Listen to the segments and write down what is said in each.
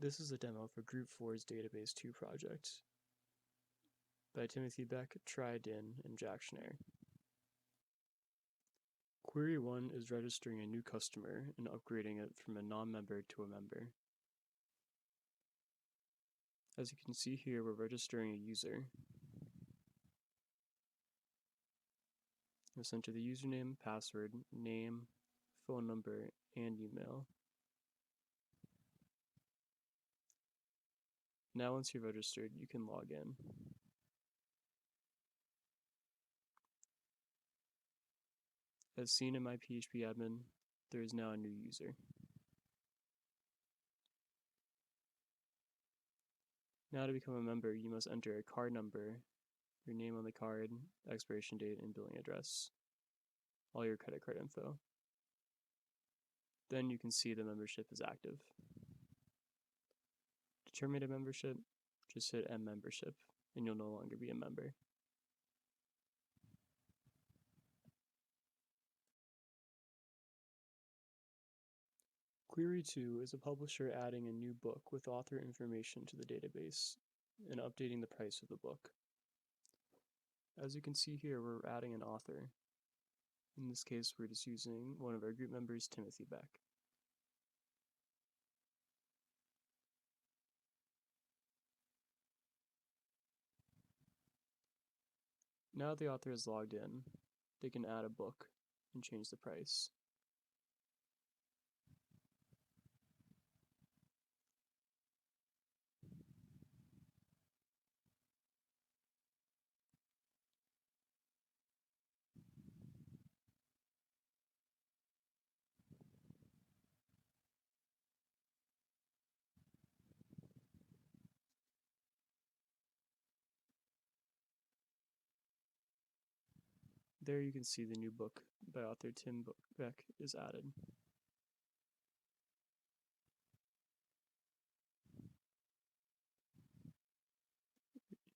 This is a demo for Group 4's Database 2 project by Timothy Beck, Tri Din, and Jack Schneier. Query 1 is registering a new customer and upgrading it from a non-member to a member. As you can see here, we're registering a user. Let's enter the username, password, name, phone number, and email. Now once you're registered, you can log in. As seen in my PHP admin, there is now a new user. Now to become a member, you must enter a card number, your name on the card, expiration date, and billing address, all your credit card info. Then you can see the membership is active. To terminate a membership, just hit End Membership, and you'll no longer be a member. Query 2 is a publisher adding a new book with author information to the database and updating the price of the book. As you can see here, we're adding an author. In this case, we're just using one of our group members, Timothy Beck. Now the author is logged in, they can add a book and change the price. There you can see the new book by author Tim Beck is added.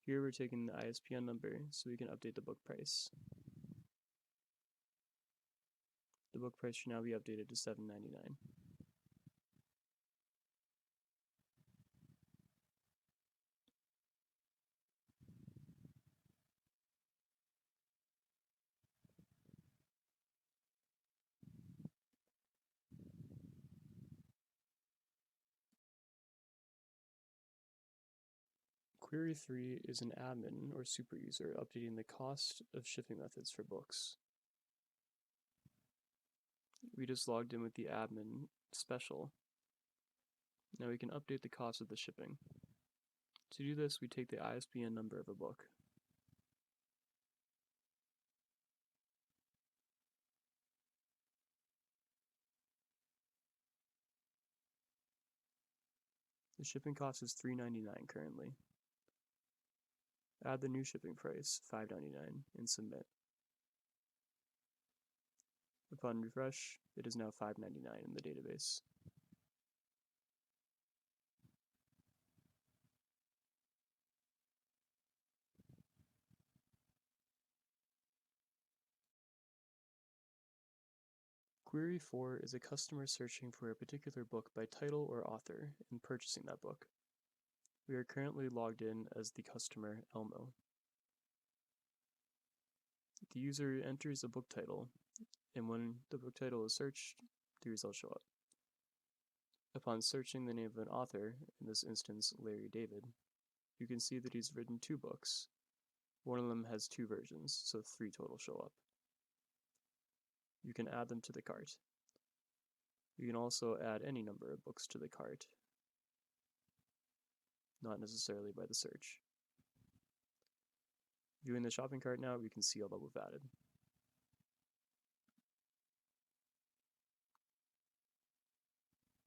Here we're taking the ISBN number so we can update the book price. The book price should now be updated to $7.99. Query 3 is an admin or super user updating the cost of shipping methods for books. We just logged in with the admin special. Now we can update the cost of the shipping. To do this, we take the ISBN number of a book. The shipping cost is $3.99 currently. Add the new shipping price, $5.99, and submit. Upon refresh, it is now $5.99 in the database. Query 4 is a customer searching for a particular book by title or author and purchasing that book. We are currently logged in as the customer Elmo. The user enters a book title, and when the book title is searched, the results show up. Upon searching the name of an author, in this instance Larry David, you can see that he's written 2 books. One of them has 2 versions, so 3 total show up. You can add them to the cart. You can also add any number of books to the cart, not necessarily by the search. Viewing the shopping cart now, we can see all that we've added.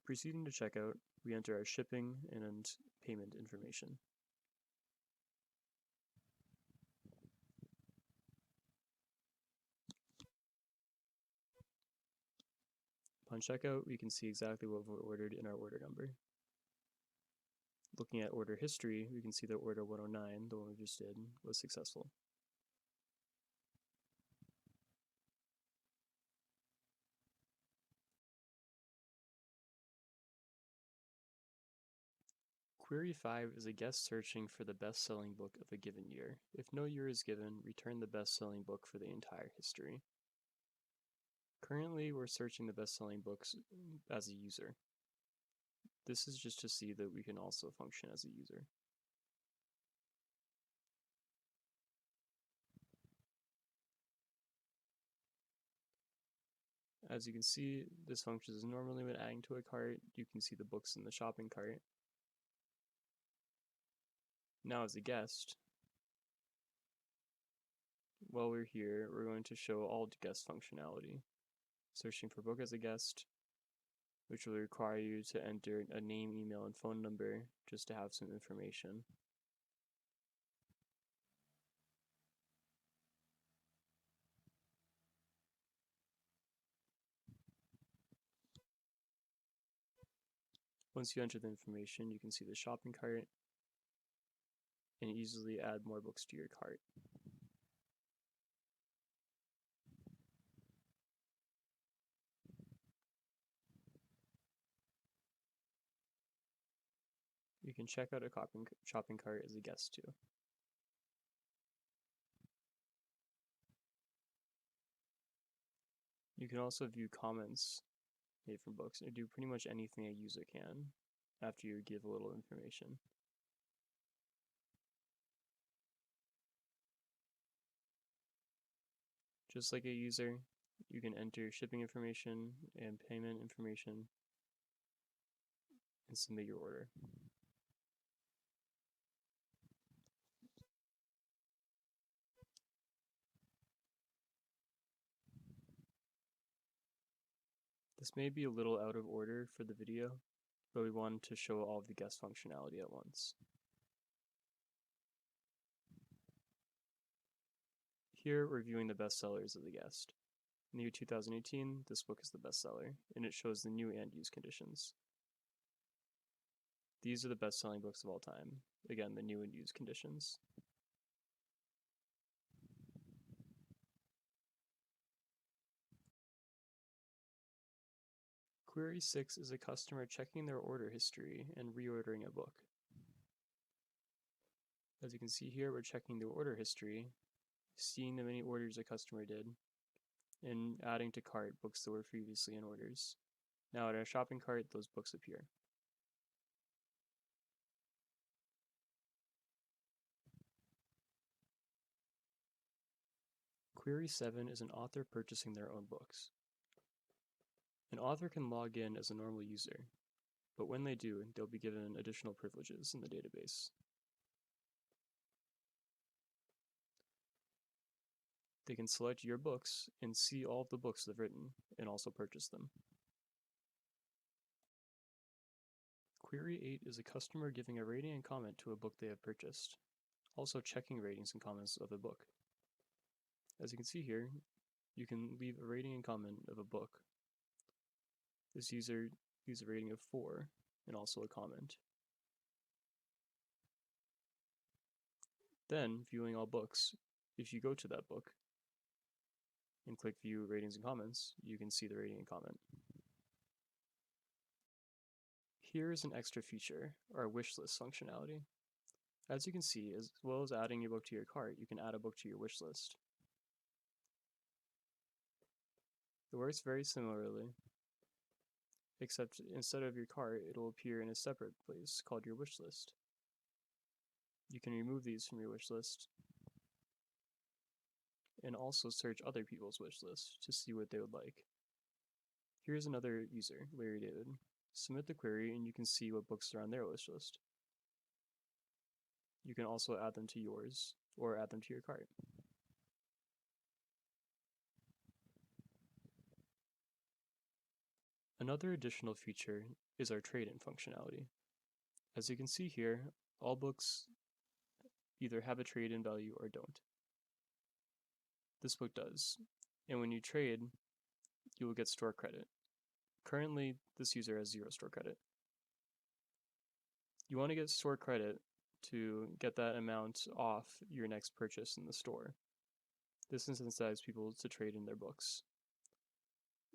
Proceeding to checkout, we enter our shipping and payment information. Upon checkout, we can see exactly what we ordered in our order number. Looking at order history, we can see that order 109, the one we just did, was successful. Query 5 is a guest searching for the best-selling book of a given year. If no year is given, return the best-selling book for the entire history. Currently, we're searching the best-selling books as a user. This is just to see that we can also function as a user. As you can see, this functions normally when adding to a cart. You can see the books in the shopping cart. Now as a guest, while we're here, we're going to show all guest functionality. Searching for book as a guest, which will require you to enter a name, email, and phone number just to have some information. Once you enter the information, you can see the shopping cart and easily add more books to your cart. You can check out a shopping cart as a guest too. You can also view comments made from books and do pretty much anything a user can after you give a little information. Just like a user, you can enter shipping information and payment information and submit your order. This may be a little out of order for the video, but we wanted to show all of the guest functionality at once. Here we're viewing the bestsellers of the guest. In the year 2018, this book is the bestseller, and it shows the new and used conditions. These are the best-selling books of all time. Again, the new and used conditions. Query 6 is a customer checking their order history and reordering a book. As you can see here, we're checking the order history, seeing the many orders a customer did, and adding to cart books that were previously in orders. Now at our shopping cart, those books appear. Query 7 is an author purchasing their own books. An author can log in as a normal user, but when they do, they'll be given additional privileges in the database. They can select your books and see all of the books they've written, and also purchase them. Query 8 is a customer giving a rating and comment to a book they have purchased, also checking ratings and comments of a book. As you can see here, you can leave a rating and comment of a book. This user leaves a rating of 4 and also a comment. Then, viewing all books, if you go to that book and click View Ratings and Comments, you can see the rating and comment. Here is an extra feature, our wish list functionality. As you can see, as well as adding your book to your cart, you can add a book to your wish list. It works very similarly, except instead of your cart, it will appear in a separate place called your wish list. You can remove these from your wish list and also search other people's wish lists to see what they would like. Here's another user, Larry David. Submit the query and you can see what books are on their wish list. You can also add them to yours or add them to your cart. Another additional feature is our trade-in functionality. As you can see here, all books either have a trade-in value or don't. This book does, and when you trade, you will get store credit. Currently, this user has 0 store credit. You want to get store credit to get that amount off your next purchase in the store. This incentivizes people to trade in their books.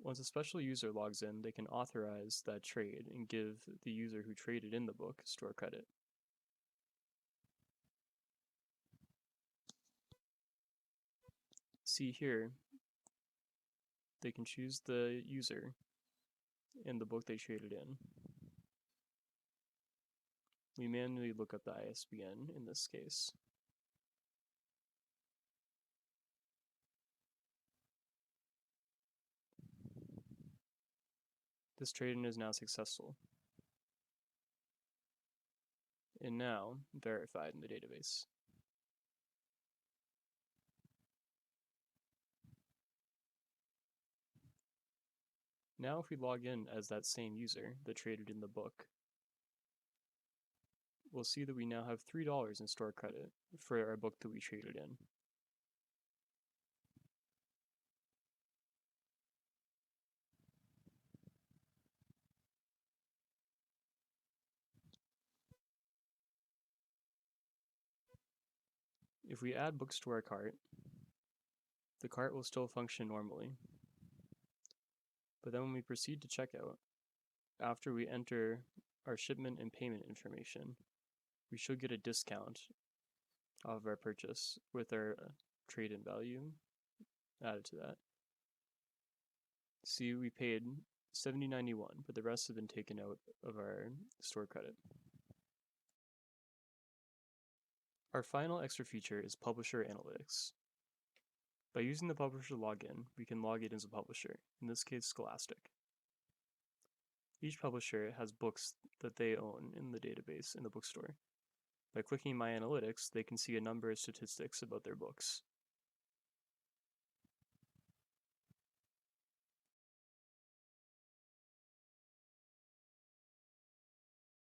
Once a special user logs in, they can authorize that trade and give the user who traded in the book store credit. see here, they can choose the user and the book they traded in. We manually look up the ISBN in this case. This trade-in is now successful, and now verified in the database. Now if we log in as that same user that traded in the book, we'll see that we now have $3 in store credit for our book that we traded in. If we add books to our cart, the cart will still function normally. But then when we proceed to checkout, after we enter our shipment and payment information, we should get a discount off of our purchase with our trade-in value added to that. See, we paid $70.91, but the rest have been taken out of our store credit. Our final extra feature is Publisher Analytics. By using the publisher login, we can log it as a publisher, in this case Scholastic. Each publisher has books that they own in the database in the bookstore. By clicking My Analytics, they can see a number of statistics about their books.